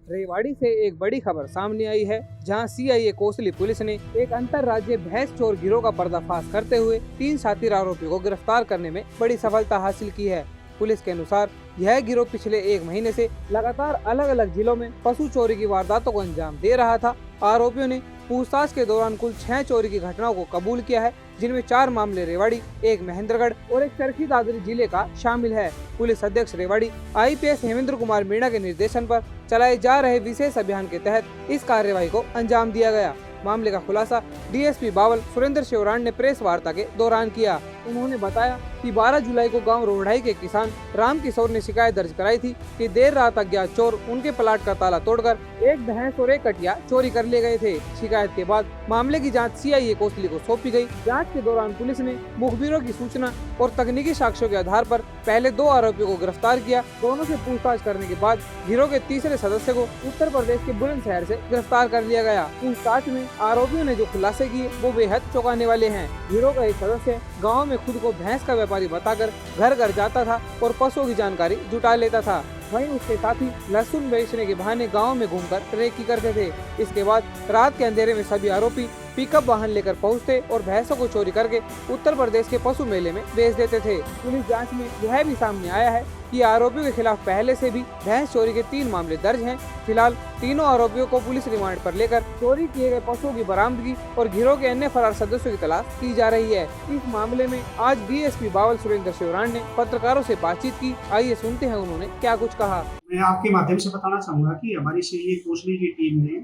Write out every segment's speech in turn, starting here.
रेवाड़ी से एक बड़ी खबर सामने आई है, जहां सीआईए कोसली पुलिस ने एक अंतर्राज्यीय भैंस चोर गिरोह का पर्दाफाश करते हुए 3 शातिर आरोपियों को गिरफ्तार करने में बड़ी सफलता हासिल की है। पुलिस के अनुसार यह गिरोह पिछले 1 महीने से लगातार अलग अलग जिलों में पशु चोरी की वारदातों को अंजाम दे रहा था। आरोपियों ने पूछताछ के दौरान कुल 6 चोरी की घटनाओं को कबूल किया है, जिनमें 4 मामले रेवाड़ी, 1 महेंद्रगढ़ और 1 चरखी दादरी जिले का शामिल है। पुलिस अध्यक्ष रेवाड़ी आईपीएस हेमेंद्र कुमार मीणा के निर्देशन पर चलाए जा रहे विशेष अभियान के तहत इस कार्यवाही को अंजाम दिया गया। मामले का खुलासा डीएसपी बावल सुरेंद्र शिवरान ने प्रेस वार्ता के दौरान किया। उन्होंने बताया कि 12 जुलाई को गांव रोढ़ाई के किसान राम किशोर ने शिकायत दर्ज कराई थी कि देर रात अज्ञात चोर उनके प्लाट का ताला तोड़कर 1 भैंस और 1 कटिया चोरी कर ले गए थे। शिकायत के बाद मामले की जांच सीआईए कोसली को सौंपी गई। जांच के दौरान पुलिस ने मुखबिरों की सूचना और तकनीकी साक्ष्यों के आधार पर पहले 2 आरोपियों को गिरफ्तार किया। दोनों से पूछताछ करने के बाद गिरोह के तीसरे सदस्य को उत्तर प्रदेश के बुलंदशहर से गिरफ्तार कर लिया गया। पूछताछ में आरोपियों ने जो खुलासे किए वो बेहद चौंकाने वाले हैं। गिरोह का एक सदस्य गाँव में खुद को भैंस का व्यापारी बताकर घर घर जाता था और पशुओं की जानकारी जुटा लेता था। वहीं उसके साथी लहसुन बेचने के बहाने गांव में घूमकर रेकी करते थे। इसके बाद रात के अंधेरे में सभी आरोपी पिकअप वाहन लेकर पहुंचते और भैंसों को चोरी करके उत्तर प्रदेश के पशु मेले में बेच देते थे। पुलिस जांच में यह भी सामने आया है कि आरोपियों के खिलाफ पहले से भी भैंस चोरी के 3 मामले दर्ज हैं। फिलहाल तीनों आरोपियों को पुलिस रिमांड पर लेकर चोरी किए गए पशुओं की बरामदगी और गिरोह के अन्य फरार सदस्यों की तलाश की जा रही है। इस मामले में आज डीएसपी बावल सुरेंद्र शिवरान ने पत्रकारों से बातचीत की। आइए सुनते हैं उन्होंने क्या कुछ कहा। मैं आपके माध्यम से बताना चाहूँगा कि हमारी सीआईए कोसली की टीम ने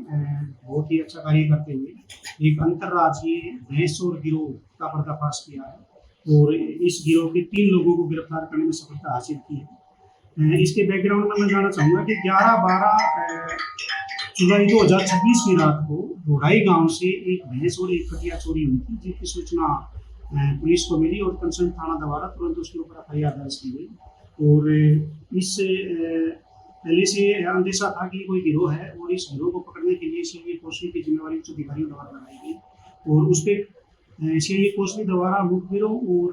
बहुत ही अच्छा कार्य करते हुए एक अंतर्राज्यीय भैंस चोर गिरोह का पर्दाफाश किया है और इस गिरोह के 3 लोगों को गिरफ्तार करने में सफलता हासिल की है। इसके बैकग्राउंड में मैं जानना चाहूँगा कि 11-12 जुलाई 2026 की रात को रोढ़ाई गांव से एक भैंस और 1 कटिया चोरी हुई थी, जिसकी सूचना पुलिस को मिली और कंसर्न थाना द्वारा तुरंत उसके ऊपर एफआईआर दर्ज की गई। और इस पहले से अंदेशा था कि कोई गिरोह है और इस गिरोह को पकड़ने के लिए सीआईए कोसली की जिम्मेवारी उच्च अधिकारियों द्वारा लगाई गई और उस पर सीआईए कोसली द्वारा मुखबिरों और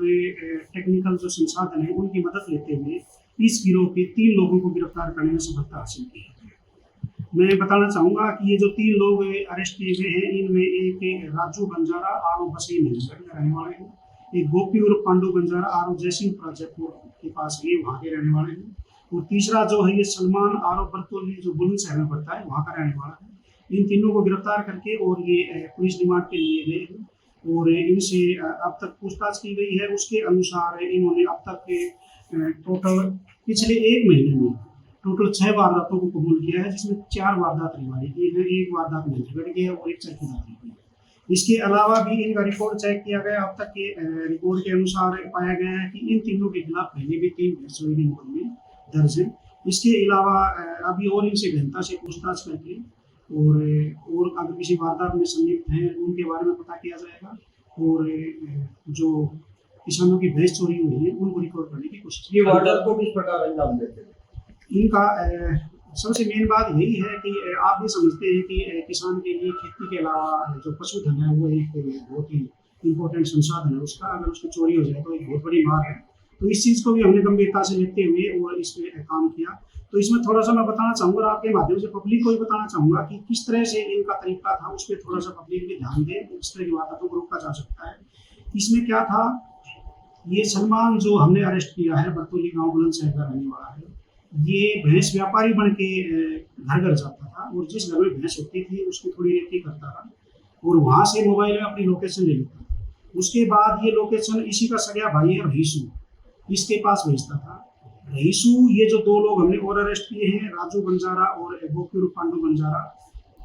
टेक्निकल जो संसाधन है उनकी मदद लेते हुए इस गिरोह के 3 लोगों को गिरफ्तार करने में सफलता हासिल की है। मैं बताना चाहूँगा कि ये जो 3 लोग अरेस्ट किए गए हैं, इनमें एक राजू बंजारा आरो बसई महेंद्रगढ़ के रहने वाले हैं, एक गोपी उर्फ पांडु बंजारा आरो जयसिंहपुरा जयपुर के पास ये वहाँ के रहने वाले हैं और तीसरा जो है ये सलमान आरो बरतौली जो बुलंदशहर में पड़ता है वहाँ का रहने वाला है। इन तीनों को गिरफ्तार करके और ये पुलिस रिमांड के लिए गए हैं और इनसे अब तक पूछताछ की गई है। उसके अनुसार इन्होंने अब तक टोटल पिछले 1 महीने में टोटल 6 वारदातों को कबूल किया है, जिसमें 4 वारदात रेवाड़ी की है, 1 वारदात महेंद्रगढ़ की है और 1 चरखी दादरी की है। इसके अलावा भी इनका रिकॉर्ड चेक किया गया। अब तक के रिकॉर्ड के अनुसार पाया गया है कि इन तीनों के खिलाफ पहले भी 3 भैंस चोरी के मुकदमे दर्ज है। इसके अलावा अभी और इनसे गहनता से पूछताछ करके और अगर किसी वारदात में संलिप्त हैं उनके बारे में पता किया जाएगा और जो किसानों की भैंस चोरी हुई है उनको रिकवर करने की कोशिश की। ये वारदात को किस प्रकार अंजाम देते हैं? इनका सबसे मेन बात यही है कि आप भी समझते हैं कि किसान के लिए खेती के अलावा जो पशुधन है वो एक बहुत ही इम्पोर्टेंट संसाधन है उसका। अगर उसकी चोरी हो जाए तो एक बहुत बड़ी मार है। तो इस चीज़ को भी हमने गंभीरता से लेते हुए और इस पर काम किया। तो इसमें थोड़ा सा मैं बताना चाहूँगा, आपके माध्यम से पब्लिक को भी बताना चाहूँगा कि किस तरह से इनका तरीका था, उस पर थोड़ा सा पब्लिक भी ध्यान दे। इस तरह की वारदातों को रोका जा सकता है। इसमें क्या था, ये सलमान जो हमने अरेस्ट किया है बरतौली गाँव बुलंदशहर का रहने वाला है, ये भैंस व्यापारी बन के घर घर जाता था और जिस घर में भैंस होती थी उसकी थोड़ी रेकी करता था और वहाँ से मोबाइल में अपनी लोकेशन ले लेता था। उसके बाद ये लोकेशन इसी का सगा भाई है रहीसू, इसके पास भेजता था। रहीसू ये जो 2 लोग हमने और अरेस्ट किए हैं, राजू बंजारा और गोपी उर्फ पांडु बंजारा,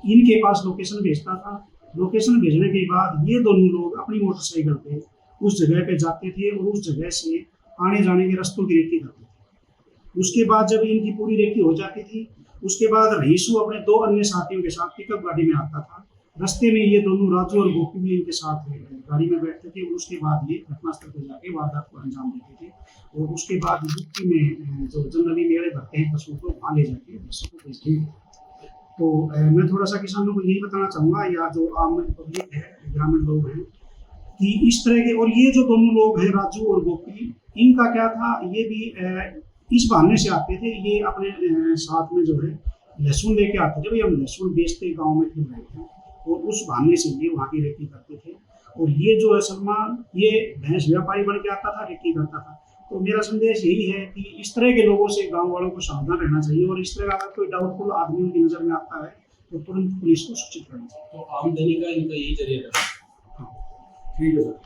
इनके पास लोकेशन भेजता था। लोकेशन भेजने के बाद ये दोनों लोग अपनी मोटरसाइकिल पे उस जगह पे जाते थे और उस जगह से आने जाने के रास्तों की रेकी करते थे। उसके बाद जब इनकी पूरी रेकी हो जाती थी, उसके बाद रहीसू अपने 2 अन्य साथियों के साथ पिकअप गाड़ी में आता था। रास्ते में ये दोनों राजू और गोपी भी इनके साथ गाड़ी में बैठते थे और उसके बाद ये घटनास्थल पर जाके वारदात को अंजाम देते थे और उसके बाद यूपी में जो जनरली मेले भरते हैं पशुओं को वहाँ ले जाके भैंसों को बेचते हैं। तो मैं थोड़ा सा किसानों को यही बताना चाहूँगा या जो आम पब्लिक है, ग्रामीण लोग हैं, कि इस तरह के और ये जो दोनों लोग हैं राजू और गोपी, इनका क्या था, ये भी इस बहाने से आते थे। ये अपने साथ में जो है लहसुन लेके आते थे, भाई हम लहसुन बेचते गांव में फिर रहे थे, और उस बहाने से ये वहाँ की रेकी करते थे। और ये जो है सलमान, ये भैंस व्यापारी बन के आता था, रेकी करता था। तो मेरा संदेश यही है कि इस तरह के लोगों से गांव वालों को सावधान रहना चाहिए, और इस तरह का अगर कोई डाउटफुल आदमी उनकी नज़र में आता है तो तुरंत पुलिस को सूचित करना चाहिए। तो आमदनी का इनका यही जरिया है। हाँ। ठीक है सर।